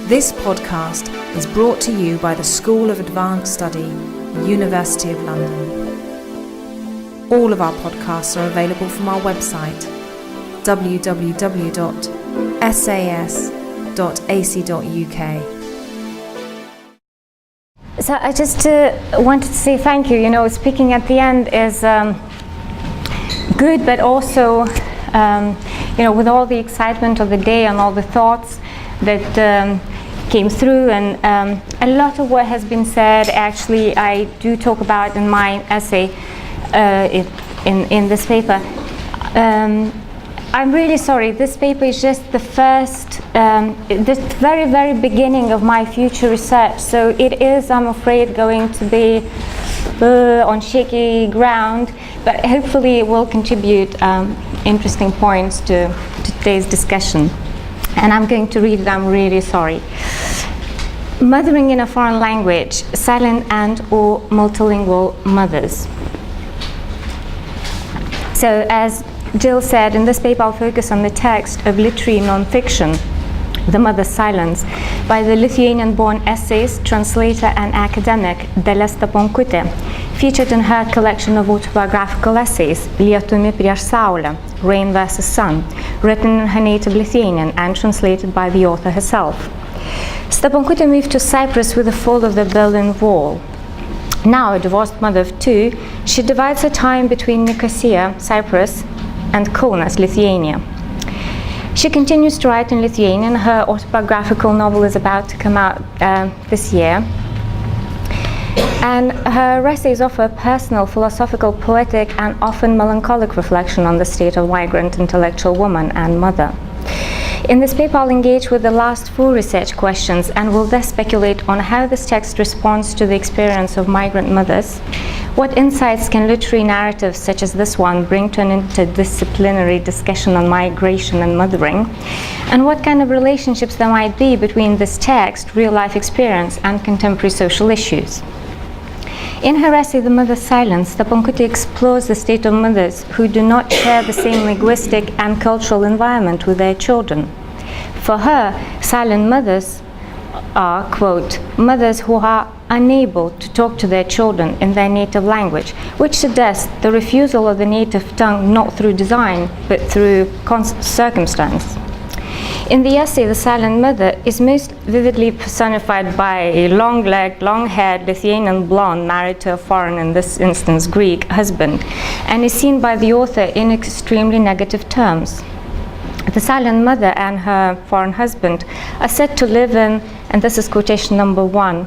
This podcast is brought to you by the School of Advanced Study, University of London. All of our podcasts are available from our website, www.sas.ac.uk. So I just wanted to say thank you. You know, speaking at the end is good, but also, you know, with all the excitement of the day and all the thoughts that came through, and a lot of what has been said, actually, I do talk about in my essay in this paper. I'm really sorry. This paper is just the first, the very, very beginning of my future research. So it is, I'm afraid, going to be on shaky ground, but hopefully it will contribute interesting points to today's discussion. And I'm going to read it. I'm really sorry. Mothering in a foreign language, silent and/or multilingual mothers. So, as Gill said, in this paper I'll focus on the text of literary non-fiction, The Mother's Silence, by the Lithuanian-born essayist, translator and academic Dalia Staponkuté, featured in her collection of autobiographical essays, Lietumi prieš saulę, Rain vs. Sun, written in her native Lithuanian and translated by the author herself. Staponkuté moved to Cyprus with the fall of the Berlin Wall. Now a divorced mother of two, she divides her time between Nicosia, Cyprus, and Kaunas, Lithuania. She continues to write in Lithuanian. Her autobiographical novel is about to come out this year. And her essays offer a personal, philosophical, poetic, and often melancholic reflection on the state of migrant intellectual woman and mother. In this paper, I'll engage with the last four research questions and will thus speculate on how this text responds to the experience of migrant mothers, what insights can literary narratives such as this one bring to an interdisciplinary discussion on migration and mothering, and what kind of relationships there might be between this text, real-life experience, and contemporary social issues. In her essay, The Mother's Silence, Staponkuté explores the state of mothers who do not share the same linguistic and cultural environment with their children. For her, silent mothers are, quote, mothers who are unable to talk to their children in their native language, which suggests the refusal of the native tongue not through design, but through circumstance. In the essay, the silent mother is most vividly personified by a long-legged, long-haired Lithuanian blonde married to a foreign, in this instance Greek, husband, and is seen by the author in extremely negative terms. The silent mother and her foreign husband are said to live in, and this is quotation number 1,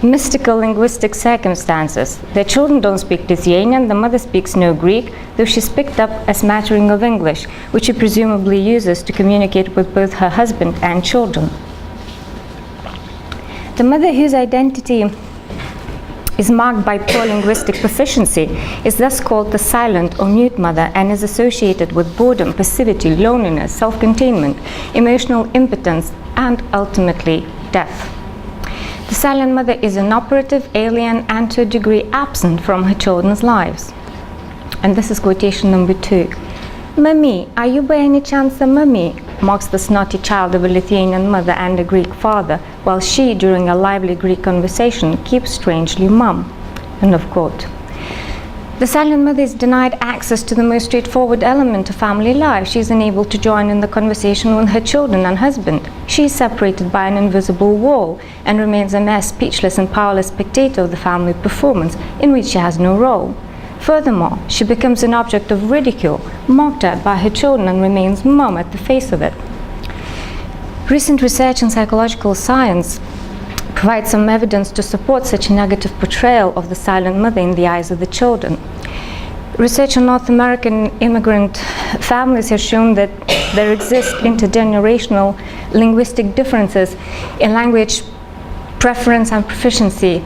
mystical linguistic circumstances. Their children don't speak Lithuanian, the mother speaks no Greek, though she's picked up a smattering of English, which she presumably uses to communicate with both her husband and children. The mother whose identity is marked by poor linguistic proficiency is thus called the silent or mute mother and is associated with boredom, passivity, loneliness, self-containment, emotional impotence, and ultimately death. The silent mother is inoperative, alien, and to a degree absent from her children's lives. And this is quotation number 2. Mummy, are you by any chance a mummy? Mocks the snotty child of a Lithuanian mother and a Greek father, while she, during a lively Greek conversation, keeps strangely mum. End of quote. The silent mother is denied access to the most straightforward element of family life. She is unable to join in the conversation with her children and husband. She is separated by an invisible wall and remains a mere speechless and powerless spectator of the family performance in which she has no role. Furthermore, she becomes an object of ridicule, mocked at by her children, and remains mum at the face of it. Recent research in psychological science provides some evidence to support such a negative portrayal of the silent mother in the eyes of the children. Research on North American immigrant families has shown that there exist intergenerational linguistic differences in language preference and proficiency.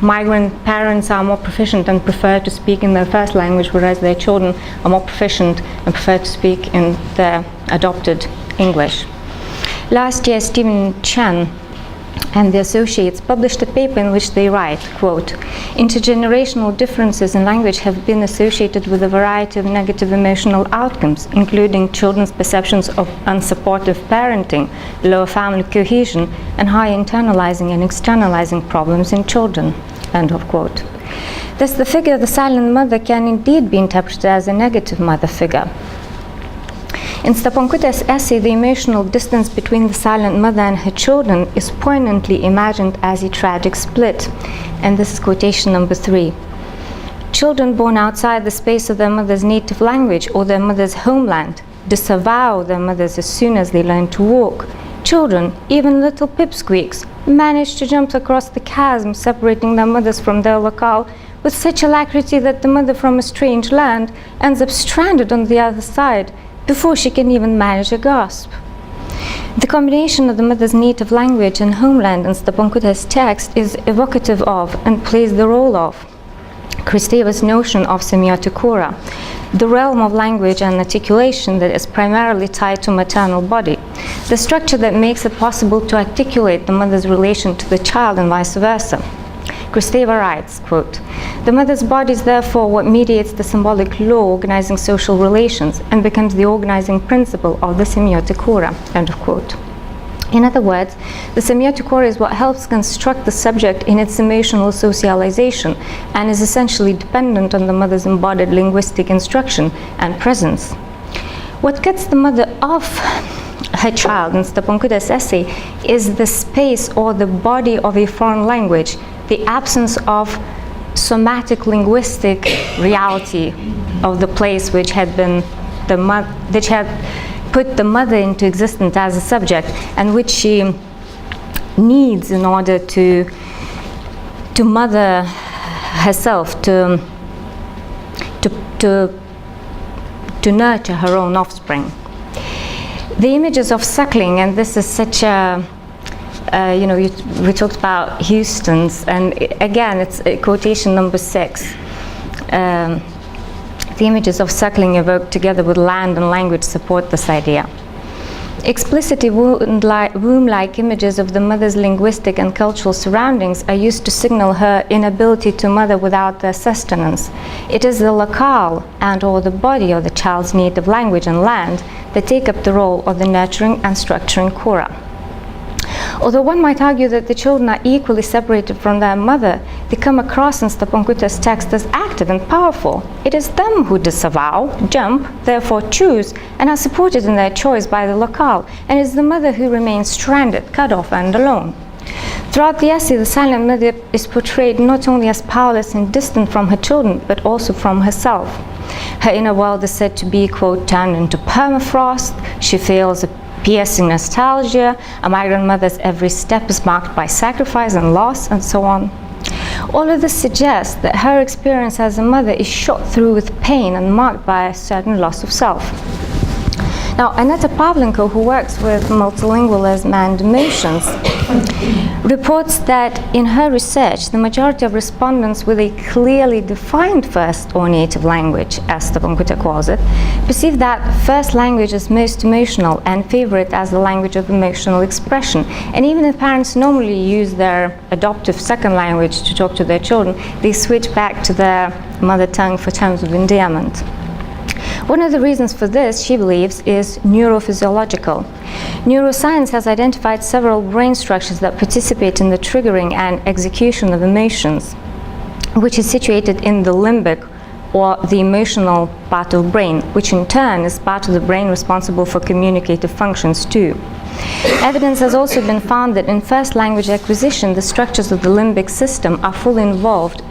Migrant parents are more proficient and prefer to speak in their first language, whereas their children are more proficient and prefer to speak in their adopted English. Last year, Stephen Chen and the associates published a paper in which they write, quote, "Intergenerational differences in language have been associated with a variety of negative emotional outcomes, including children's perceptions of unsupportive parenting, lower family cohesion, and high internalizing and externalizing problems in children," end of quote. Thus, the figure of the silent mother can indeed be interpreted as a negative mother figure. In Staponkuté's essay, the emotional distance between the silent mother and her children is poignantly imagined as a tragic split. And this is quotation number 3. "Children born outside the space of their mother's native language or their mother's homeland disavow their mothers as soon as they learn to walk. Children, even little pipsqueaks, manage to jump across the chasm separating their mothers from their locale with such alacrity that the mother from a strange land ends up stranded on the other side before she can even manage a gasp." The combination of the mother's native language and homeland in Staponkuté's text is evocative of and plays the role of Christou's notion of semiotikura, the realm of language and articulation that is primarily tied to maternal body, the structure that makes it possible to articulate the mother's relation to the child and vice versa. Christou writes, quote, "The mother's body is therefore what mediates the symbolic law organizing social relations and becomes the organizing principle of the semiotikura," end of quote. In other words, the semiotikura is what helps construct the subject in its emotional socialization and is essentially dependent on the mother's embodied linguistic instruction and presence. What cuts the mother off her child in Staponkuté's essay is the space or the body of a foreign language, the absence of somatic linguistic reality of the place which had been which had put the mother into existence as a subject and which she needs in order to mother herself, to nurture her own offspring. The images of suckling, and this is such a we talked about Houston's, and again, it's quotation number 6. The images of suckling evoked together with land and language support this idea. Explicitly womb-like images of the mother's linguistic and cultural surroundings are used to signal her inability to mother without their sustenance. It is the locale and/or the body of the child's native language and land that take up the role of the nurturing and structuring kura. Although one might argue that the children are equally separated from their mother, they come across in Staponkuté's text as active and powerful. It is them who disavow, jump, therefore choose, and are supported in their choice by the locale, and it is the mother who remains stranded, cut off, and alone. Throughout the essay, the silent mother is portrayed not only as powerless and distant from her children, but also from herself. Her inner world is said to be, quote, turned into permafrost. She feels a piercing nostalgia. A migrant mother's every step is marked by sacrifice and loss, and so on. All of this suggests that her experience as a mother is shot through with pain and marked by a certain loss of self. Now, Aneta Pavlenko, who works with multilingualism and emotions, reports that in her research, the majority of respondents with a clearly defined first or native language, as Staponkuté calls it, perceive that first language as most emotional and favor it as the language of emotional expression. And even if parents normally use their adoptive second language to talk to their children, they switch back to their mother tongue for terms of endearment. One of the reasons for this, she believes, is neurophysiological. Neuroscience has identified several brain structures that participate in the triggering and execution of emotions, which is situated in the limbic, or the emotional part of brain, which in turn is part of the brain responsible for communicative functions too. Evidence has also been found that in first language acquisition, the structures of the limbic system are fully involved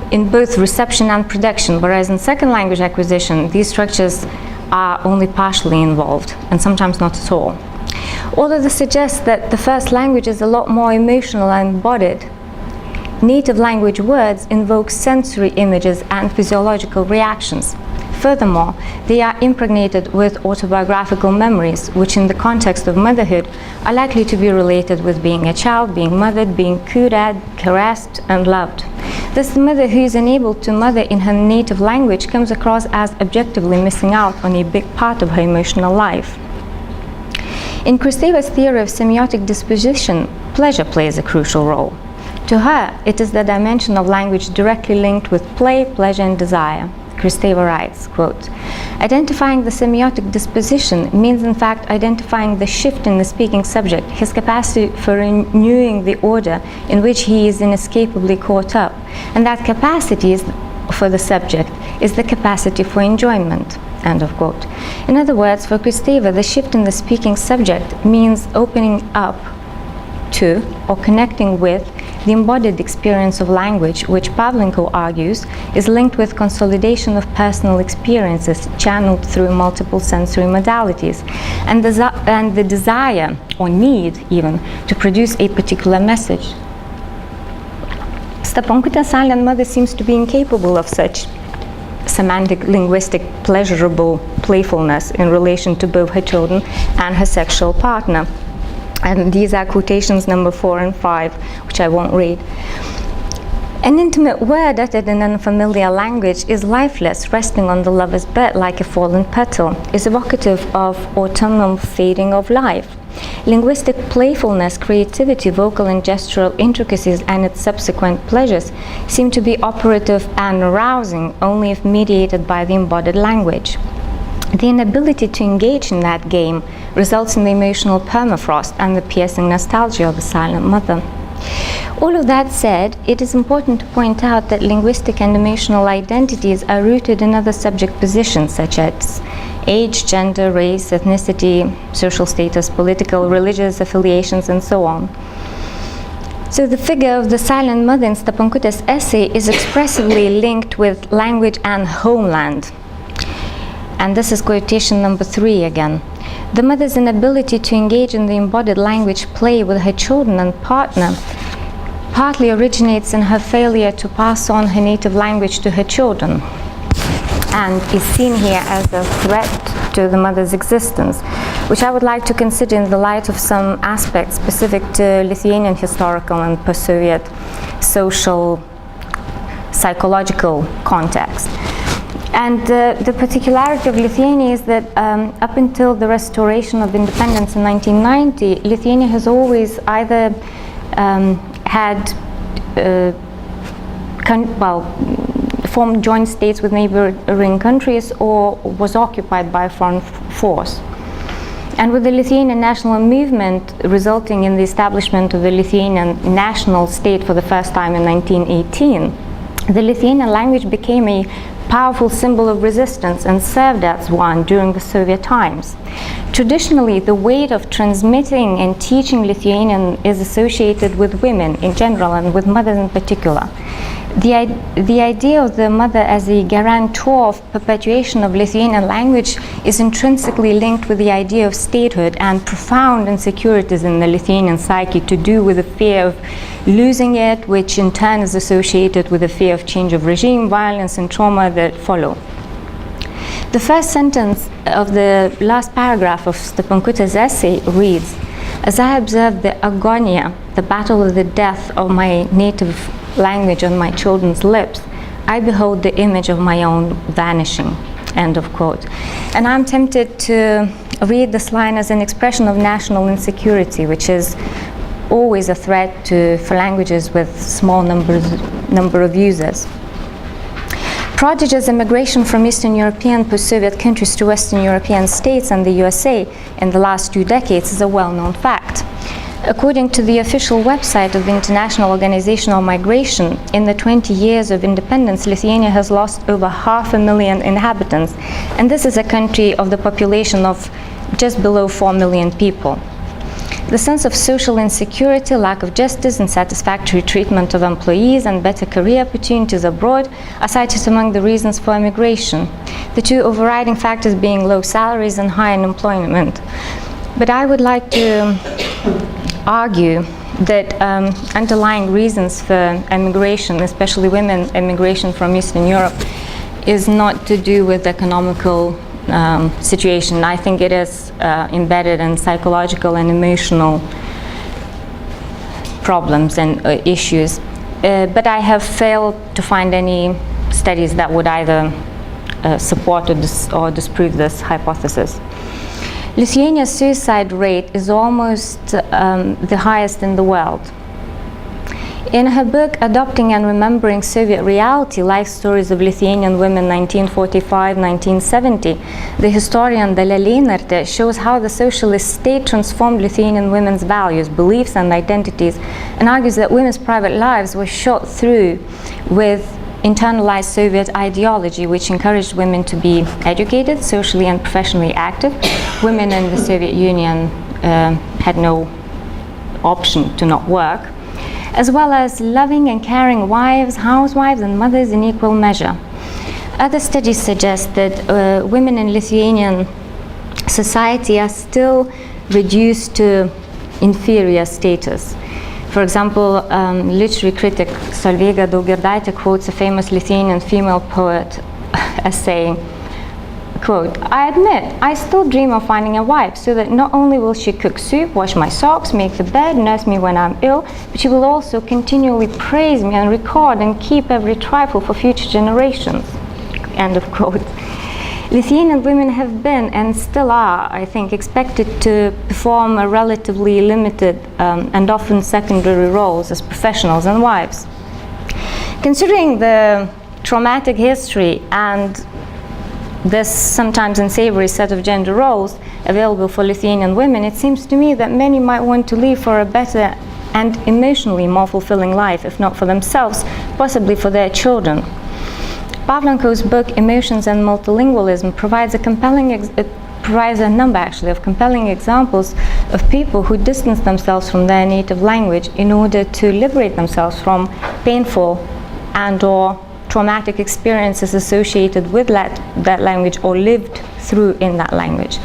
in both reception and production, whereas in second language acquisition, these structures are only partially involved, and sometimes not at all. All of this suggests that the first language is a lot more emotional and embodied. Native language words invoke sensory images and physiological reactions. Furthermore, they are impregnated with autobiographical memories, which in the context of motherhood are likely to be related with being a child, being mothered, being cooed at, caressed, and loved. Thus, the mother who is unable to mother in her native language comes across as objectively missing out on a big part of her emotional life. In Christou's theory of semiotic disposition, pleasure plays a crucial role. To her, it is the dimension of language directly linked with play, pleasure, and desire. Christou writes, quote, "Identifying the semiotic disposition means in fact identifying the shift in the speaking subject, his capacity for renewing the order in which he is inescapably caught up, and that capacity is, for the subject is the capacity for enjoyment." End of quote. In other words, for Christou, the shift in the speaking subject means opening up to or connecting with the embodied experience of language, which Pavlenko argues is linked with consolidation of personal experiences channeled through multiple sensory modalities, and the desire, or need even, to produce a particular message. Staponkuté's silent mother seems to be incapable of such semantic, linguistic, pleasurable playfulness in relation to both her children and her sexual partner. And these are quotations number 4 and 5, which I won't read. An intimate word uttered in unfamiliar language is lifeless, resting on the lover's bed like a fallen petal, is evocative of autumnal fading of life. Linguistic playfulness, creativity, vocal and gestural intricacies, and its subsequent pleasures seem to be operative and arousing only if mediated by the embodied language. The inability to engage in that game results in the emotional permafrost and the piercing nostalgia of a silent mother. All of that said, it is important to point out that linguistic and emotional identities are rooted in other subject positions such as age, gender, race, ethnicity, social status, political, religious affiliations, and so on. So the figure of the silent mother in Staponkuté's essay is expressively linked with language and homeland. And this is quotation number 3 again. The mother's inability to engage in the embodied language play with her children and partner partly originates in her failure to pass on her native language to her children, and is seen here as a threat to the mother's existence, which I would like to consider in the light of some aspects specific to Lithuanian historical and post-Soviet social, psychological context. And the particularity of Lithuania is that up until the restoration of independence in 1990, Lithuania has always either had formed joint states with neighboring countries or was occupied by a foreign force. And with the Lithuanian national movement resulting in the establishment of the Lithuanian national state for the first time in 1918, the Lithuanian language became a powerful symbol of resistance and served as one during the Soviet times. Traditionally, the weight of transmitting and teaching Lithuanian is associated with women in general and with mothers in particular. The idea of the mother as a guarantor of perpetuation of Lithuanian language is intrinsically linked with the idea of statehood and profound insecurities in the Lithuanian psyche to do with the fear of losing it, which in turn is associated with the fear of change of regime, violence, and trauma that follow. The first sentence of the last paragraph of Staponkuté's essay reads, "As I observe the agonia, the battle with the death of my native language on my children's lips, I behold the image of my own vanishing." End of quote. And I'm tempted to read this line as an expression of national insecurity, which is always a threat for languages with small number of users. Prodigious immigration from Eastern European post-Soviet countries to Western European states and the USA in the last 2 decades is a well-known fact. According to the official website of the International Organization of Migration, in the 20 years of independence, Lithuania has lost over 500,000 inhabitants, and this is a country of the population of just below 4 million people. The sense of social insecurity, lack of justice and satisfactory treatment of employees, and better career opportunities abroad are cited among the reasons for immigration, the 2 overriding factors being low salaries and high unemployment. But I would like to argue that underlying reasons for immigration, especially women immigration from Eastern Europe, is not to do with economical situation. I think it is embedded in psychological and emotional problems and issues. But I have failed to find any studies that would either support or disprove this hypothesis. Lithuania's suicide rate is almost the highest in the world. In her book, Adopting and Remembering Soviet Reality, Life Stories of Lithuanian Women 1945-1970, the historian Dalia shows how the socialist state transformed Lithuanian women's values, beliefs and identities, and argues that women's private lives were shot through with internalized Soviet ideology, which encouraged women to be educated, socially and professionally active. Women in the Soviet Union had no option to not work, as well as loving and caring wives, housewives, and mothers in equal measure. Other studies suggest that women in Lithuanian society are still reduced to inferior status. For example, literary critic Solveiga Daugirdaitė quotes a famous Lithuanian female poet as saying, quote, "I admit, I still dream of finding a wife so that not only will she cook soup, wash my socks, make the bed, nurse me when I'm ill, but she will also continually praise me and record and keep every trifle for future generations." End of quote. Lithuanian women have been and still are, I think, expected to perform a relatively limited and often secondary roles as professionals and wives. Considering the traumatic history and this sometimes unsavory set of gender roles available for Lithuanian women, it seems to me that many might want to leave for a better and emotionally more fulfilling life, if not for themselves, possibly for their children. Pavlenko's book Emotions and Multilingualism provides a number of compelling examples of people who distance themselves from their native language in order to liberate themselves from painful and or traumatic experiences associated with that language or lived through in that language.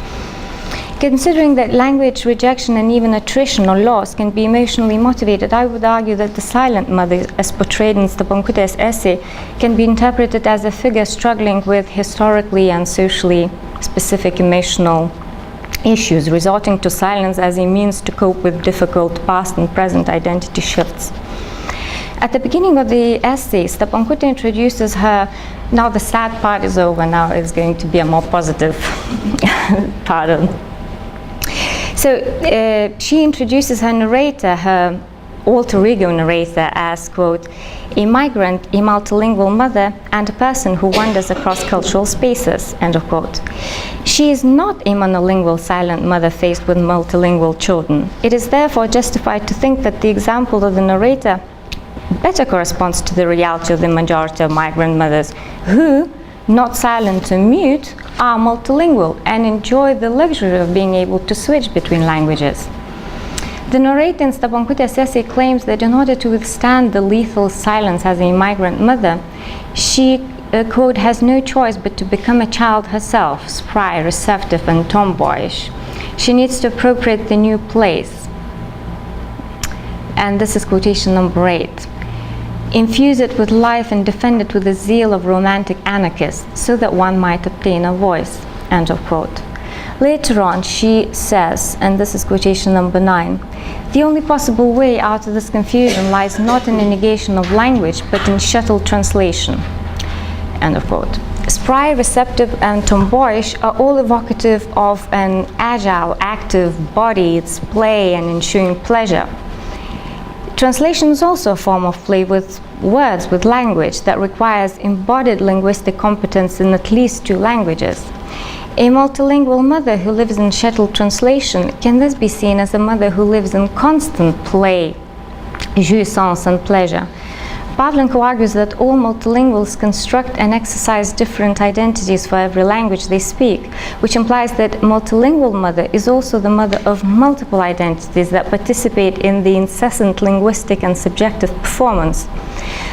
Considering that language rejection and even attrition or loss can be emotionally motivated, I would argue that the silent mother, as portrayed in Staponkuté's essay, can be interpreted as a figure struggling with historically and socially specific emotional issues, resorting to silence as a means to cope with difficult past and present identity shifts. At the beginning of the essay, Staponkuté introduces her, now the sad part is over, now it's going to be a more positive part of. So she introduces her narrator, her alter ego narrator, as, quote, "a migrant, a multilingual mother, and a person who wanders across cultural spaces," end of quote. She is not a monolingual silent mother faced with multilingual children. It is therefore justified to think that the example of the narrator better corresponds to the reality of the majority of migrant mothers who, not silent or mute, are multilingual and enjoy the luxury of being able to switch between languages. The narrator in Staponkuté's essay claims that in order to withstand the lethal silence as a migrant mother, she, quote, "has no choice but to become a child herself, spry, receptive, and tomboyish. She needs to appropriate the new place." And this is quotation number 8. "Infuse it with life and defend it with the zeal of romantic anarchists so that one might obtain a voice," end of quote. Later on, she says, and this is quotation number 9, "The only possible way out of this confusion lies not in a negation of language, but in shuttle translation," end of quote. Spry, receptive, and tomboyish are all evocative of an agile, active body, its play and ensuing pleasure. Translation is also a form of play with words, with language, that requires embodied linguistic competence in at least 2 languages. A multilingual mother who lives in shuttle translation can thus be seen as a mother who lives in constant play, jouissance, and pleasure. Pavlenko argues that all multilinguals construct and exercise different identities for every language they speak, which implies that multilingual mother is also the mother of multiple identities that participate in the incessant linguistic and subjective performance.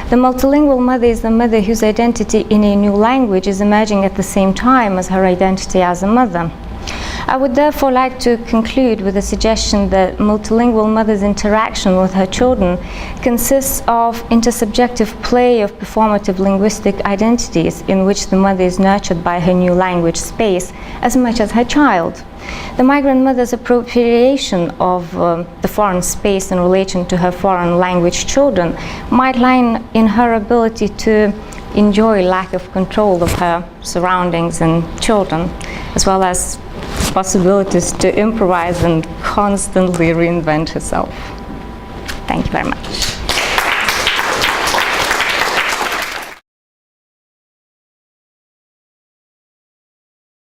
The multilingual mother is the mother whose identity in a new language is emerging at the same time as her identity as a mother. I would therefore like to conclude with a suggestion that multilingual mother's interaction with her children consists of intersubjective play of performative linguistic identities in which the mother is nurtured by her new language space as much as her child. The migrant mother's appropriation of the foreign space in relation to her foreign language children might lie in her ability to enjoy lack of control of her surroundings and children, as well as possibilities to improvise and constantly reinvent herself. Thank you very much.